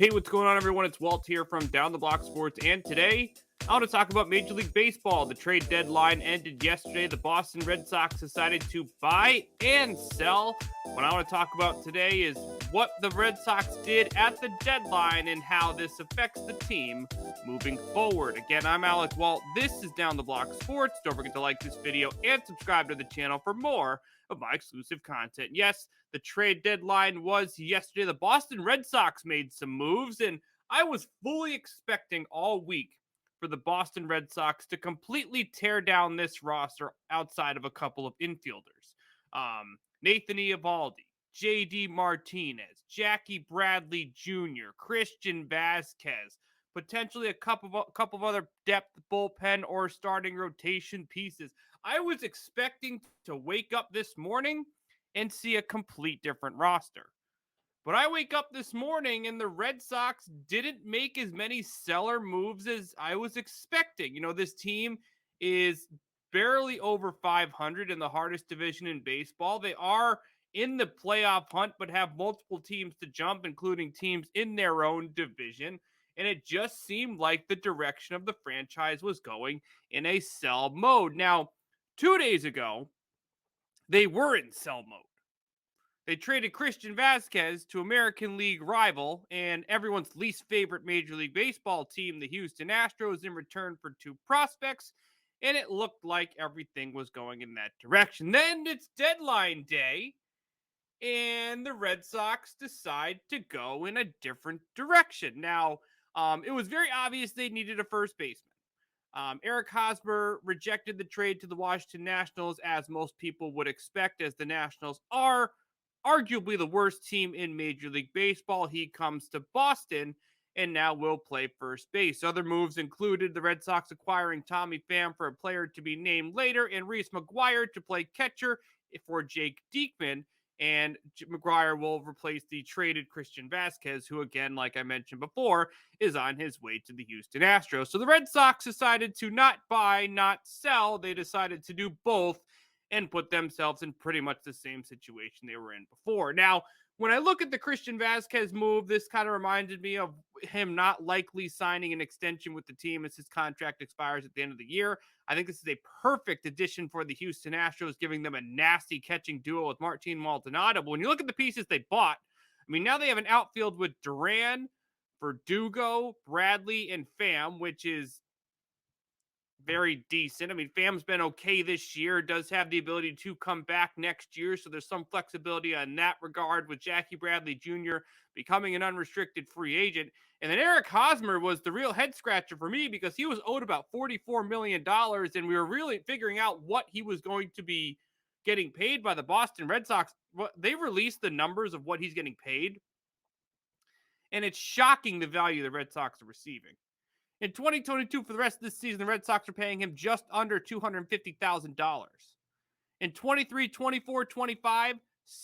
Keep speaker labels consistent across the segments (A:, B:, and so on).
A: Hey, what's going on, everyone? It's Walt here from Down the Block Sports, and today I want to talk about Major League Baseball. The trade deadline ended yesterday. The Boston Red Sox decided to buy and sell. What I want to talk about today is what the Red Sox did at the deadline and how this affects the team moving forward. Again, I'm Alec Walt. This is Down the Block Sports. Don't forget to like this video and subscribe to the channel for more of my exclusive content. Yes, the trade deadline was yesterday. The Boston Red Sox made some moves, and I was fully expecting all week for the Boston Red Sox to completely tear down this roster outside of a couple of infielders. Nathan Eovaldi, J.D. Martinez, Jackie Bradley Jr., Christian Vasquez, potentially a couple of other depth bullpen or starting rotation pieces. I was expecting to wake up this morning and see a complete different roster. But I wake up this morning and the Red Sox didn't make as many seller moves as I was expecting. You know, this team is barely over 500 in the hardest division in baseball. They are in the playoff hunt, but have multiple teams to jump, including teams in their own division. And it just seemed like the direction of the franchise was going in a sell mode. Now, 2 days ago, they were in sell mode. They traded Christian Vasquez to American League rival and everyone's least favorite Major League Baseball team, the Houston Astros, in return for 2 prospects, and it looked like everything was going in that direction. Then it's deadline day, and the Red Sox decide to go in a different direction. Now, it was very obvious they needed a first baseman. Eric Hosmer rejected the trade to the Washington Nationals, as most people would expect, as the Nationals are arguably the worst team in Major League Baseball. He comes to Boston and now will play first base. Other moves included the Red Sox acquiring Tommy Pham for a player to be named later, and Reese McGuire to play catcher for Jake Diekman. And McGuire will replace the traded Christian Vasquez, who, again, like I mentioned before, is on his way to the Houston Astros. So the Red Sox decided to not buy, not sell. They decided to do both and put themselves in pretty much the same situation they were in before. Now, when I look at the Christian Vasquez move, this kind of reminded me of him not likely signing an extension with the team as his contract expires at the end of the year. I think this is a perfect addition for the Houston Astros, giving them a nasty catching duo with Martin Maldonado. But when you look at the pieces they bought, I mean, now they have an outfield with Duran, Verdugo, Bradley, and Pham, which is very decent. I mean, Pham's been okay this year, does have the ability to come back next year, so there's some flexibility on that regard, with Jackie Bradley Jr. becoming an unrestricted free agent. And then Eric Hosmer was the real head scratcher for me, because he was owed about $44 million, and we were really figuring out what he was going to be getting paid by the Boston Red Sox. They released the numbers of what he's getting paid, and it's shocking the value the Red Sox are receiving. In 2022, for the rest of this season, the Red Sox are paying him just under $250,000. In 23, 24, 25,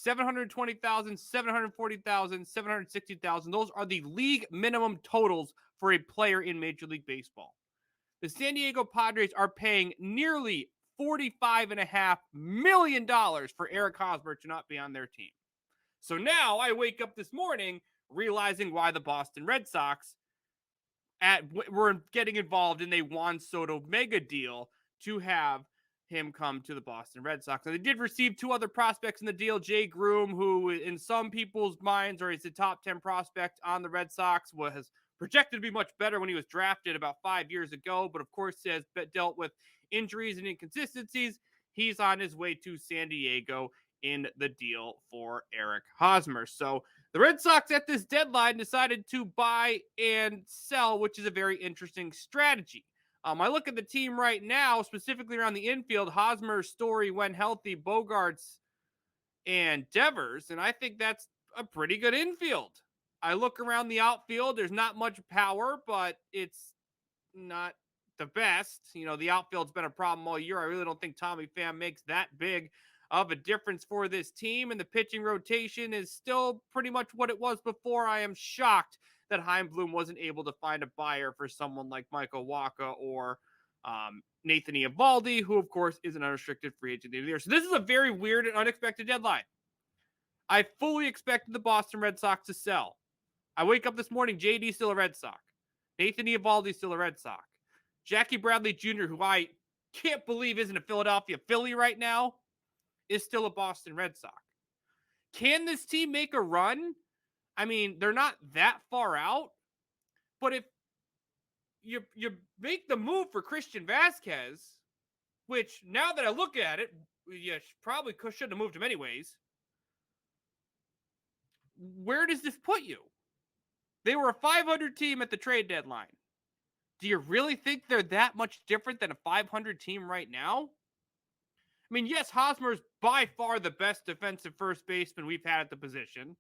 A: $720,000, $740,000, $760,000. Those are the league minimum totals for a player in Major League Baseball. The San Diego Padres are paying nearly $45.5 million for Eric Hosmer to not be on their team. So now I wake up this morning realizing why the Boston Red Sox were getting involved in a Juan Soto mega deal to have him come to the Boston Red Sox. And they did receive 2 other prospects in the deal. Jay Groom, who in some people's minds is a top 10 prospect on the Red Sox, was projected to be much better when he was drafted about 5 years ago, but of course has dealt with injuries and inconsistencies. He's on his way to San Diego in the deal for Eric Hosmer. So the Red Sox at this deadline decided to buy and sell, which is a very interesting strategy. I look at the team right now, specifically around the infield. Hosmer's story when healthy, Bogarts and Devers, and I think that's a pretty good infield. I look around the outfield. There's not much power, but it's not the best. You know, the outfield's been a problem all year. I really don't think Tommy Pham makes that big of a difference for this team, and the pitching rotation is still pretty much what it was before. I am shocked that Chaim Bloom wasn't able to find a buyer for someone like Michael Wacha or Nathan Eovaldi, who, of course, is an unrestricted free agent at the end of the year. So this is a very weird and unexpected deadline. I fully expected the Boston Red Sox to sell. I wake up this morning, JD still a Red Sox. Nathan Eovaldi still a Red Sox. Jackie Bradley Jr., who I can't believe isn't a Philadelphia Philly right now, is still a Boston Red Sox. Can this team make a run? I mean, they're not that far out, but if you make the move for Christian Vasquez, which now that I look at it, you probably shouldn't have moved him anyways. Where does this put you? They were a 500 team at the trade deadline. Do you really think they're that much different than a 500 team right now? I mean, yes, Hosmer is by far the best defensive first baseman we've had at the position.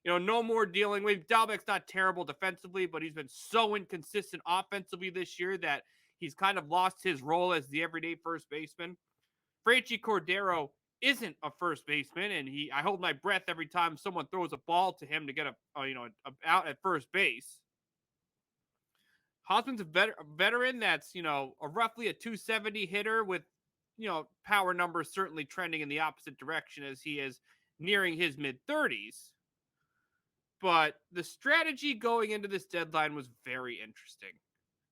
A: No more dealing with Dalbec's not terrible defensively, but he's been so inconsistent offensively this year that he's kind of lost his role as the everyday first baseman. Franchy Cordero isn't a first baseman, and I hold my breath every time someone throws a ball to him to get a out at first base. Hosmer's a veteran that's a roughly a 270 hitter with power numbers certainly trending in the opposite direction as he is nearing his mid-30s. But the strategy going into this deadline was very interesting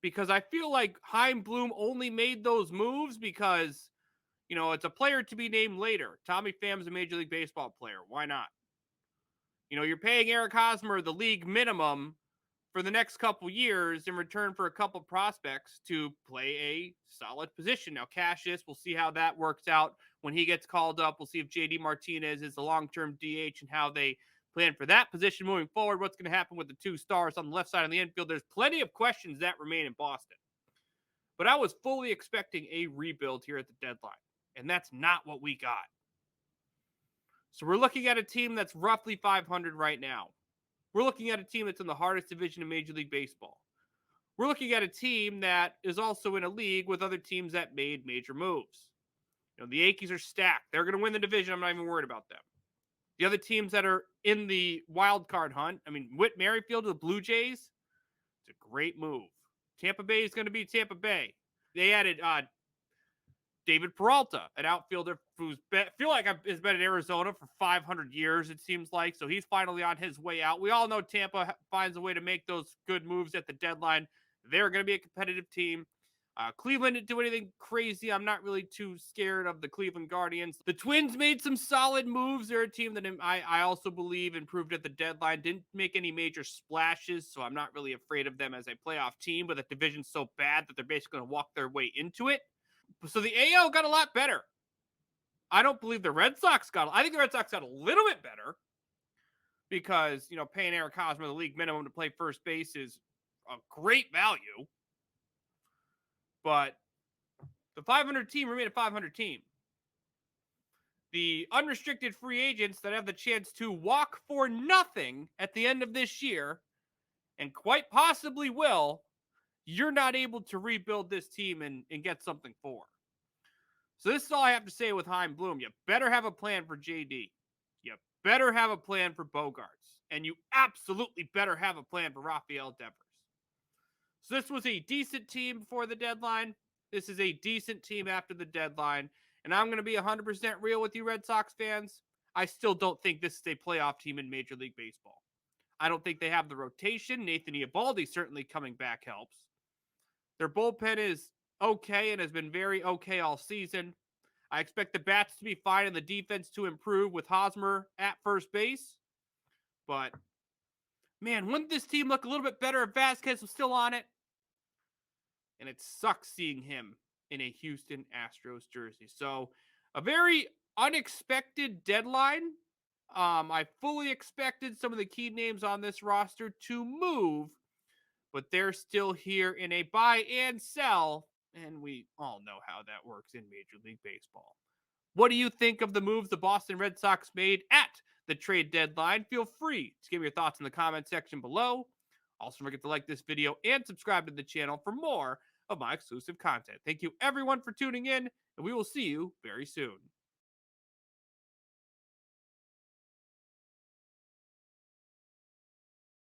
A: because I feel like Chaim Bloom only made those moves because, it's a player to be named later. Tommy Pham's a Major League Baseball player. Why not? You're paying Eric Hosmer the league minimum for the next couple years in return for a couple prospects to play a solid position. Now, Cassius, we'll see how that works out when he gets called up. We'll see if JD Martinez is the long-term DH and how they plan for that position moving forward. What's going to happen with the two stars on the left side of the infield? There's plenty of questions that remain in Boston. But I was fully expecting a rebuild here at the deadline, and that's not what we got. So we're looking at a team that's roughly 500 right now. We're looking at a team that's in the hardest division in Major League Baseball. We're looking at a team that is also in a league with other teams that made major moves. The Yankees are stacked. They're going to win the division. I'm not even worried about them. The other teams that are in the wild card hunt, Whit Merrifield to the Blue Jays, it's a great move. Tampa Bay is going to be Tampa Bay. They added David Peralta, an outfielder who's feel like has been in Arizona for 500 years, it seems like. So he's finally on his way out. We all know Tampa finds a way to make those good moves at the deadline. They're going to be a competitive team. Cleveland didn't do anything crazy. I'm not really too scared of the Cleveland Guardians. The Twins made some solid moves. They're a team that I also believe improved at the deadline. Didn't make any major splashes, so I'm not really afraid of them as a playoff team, but the division's so bad that they're basically going to walk their way into it. So the AL got a lot better. I don't believe the Red Sox I think the Red Sox got a little bit better because, paying Eric Hosmer the league minimum to play first base is a great value. But the 500 team remained a 500 team. The unrestricted free agents that have the chance to walk for nothing at the end of this year, and quite possibly will, you're not able to rebuild this team and get something for. So this is all I have to say with Chaim Bloom. You better have a plan for JD. You better have a plan for Bogarts. And you absolutely better have a plan for Rafael Devers. So this was a decent team before the deadline. This is a decent team after the deadline. And I'm going to be 100% real with you Red Sox fans. I still don't think this is a playoff team in Major League Baseball. I don't think they have the rotation. Nathan Eovaldi certainly coming back helps. Their bullpen is okay and has been very okay all season. I expect the bats to be fine and the defense to improve with Hosmer at first base. But, man, wouldn't this team look a little bit better if Vasquez was still on it? And it sucks seeing him in a Houston Astros jersey. So, a very unexpected deadline. I fully expected some of the key names on this roster to move, but they're still here in a buy and sell, and we all know how that works in Major League Baseball. What do you think of the moves the Boston Red Sox made at the trade deadline? Feel free to give me your thoughts in the comment section below. Also, don't forget to like this video and subscribe to the channel for more of my exclusive content. Thank you, everyone, for tuning in, and we will see you very soon.